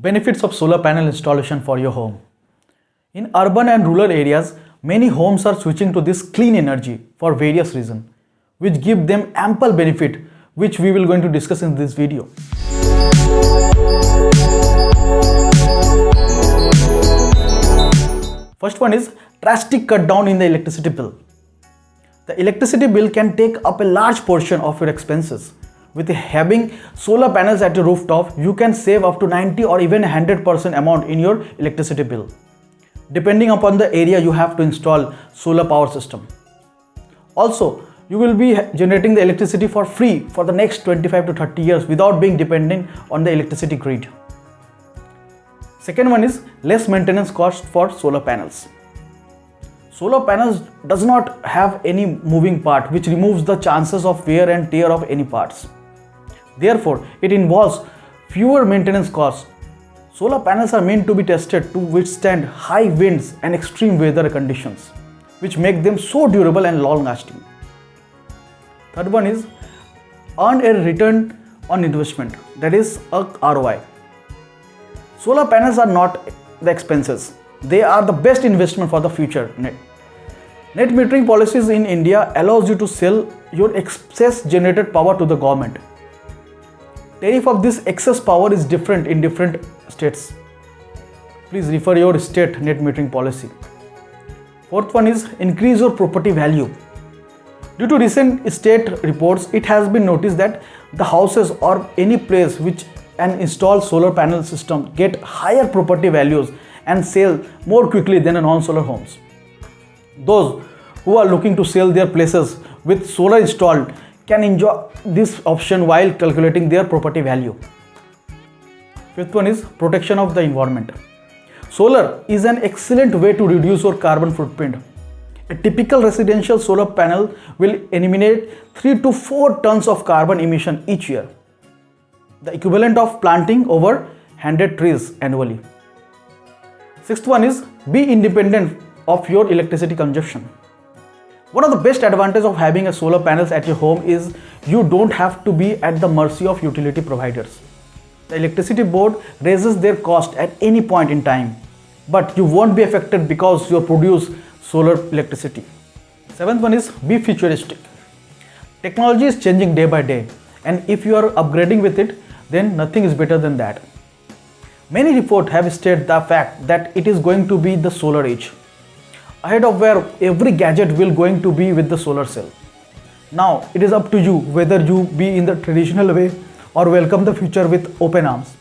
Benefits of solar panel installation for your home. In urban and rural areas, many homes are switching to this clean energy for various reasons, which give them ample benefit, which we will going to discuss in this video. First one is drastic cut down in the electricity bill. The electricity bill can take up a large portion of your expenses. With having solar panels at your rooftop, you can save up to 90 or even 100% amount in your electricity bill, depending upon the area you have to install solar power system. Also, you will be generating the electricity for free for the next 25 to 30 years without being dependent on the electricity grid. Second one is less maintenance cost for solar panels. Solar panels does not have any moving part, which removes the chances of wear and tear of any parts. Therefore, it involves fewer maintenance costs. Solar panels are meant to be tested to withstand high winds and extreme weather conditions, which make them so durable and long lasting. Third one is earn a return on investment, that is a ROI. Solar panels are not the expenses. They are the best investment for the future. Net metering policies in India allows you to sell your excess generated power to the government. Tariff of this excess power is different in different states. Please refer your state net metering policy. Fourth one is increase your property value. Due to recent state reports, it has been noticed that the houses or any place which an installed solar panel system get higher property values and sell more quickly than a non-solar homes. Those who are looking to sell their places with solar installed can enjoy this option while calculating their property value. Fifth one is protection of the environment. Solar is an excellent way to reduce your carbon footprint. A typical residential solar panel will eliminate 3 to 4 tons of carbon emission each year, the equivalent of planting over 100 trees annually. Sixth one is be independent of your electricity consumption. One of the best advantages of having a solar panels at your home is you don't have to be at the mercy of utility providers. The electricity board raises their cost at any point in time, but you won't be affected because you produce solar electricity. Seventh one is be futuristic. Technology is changing day by day, and if you are upgrading with it, then nothing is better than that. Many reports have stated the fact that it is going to be the solar age, ahead of where every gadget will going to be with the solar cell. Now it is up to you whether you be in the traditional way or welcome the future with open arms.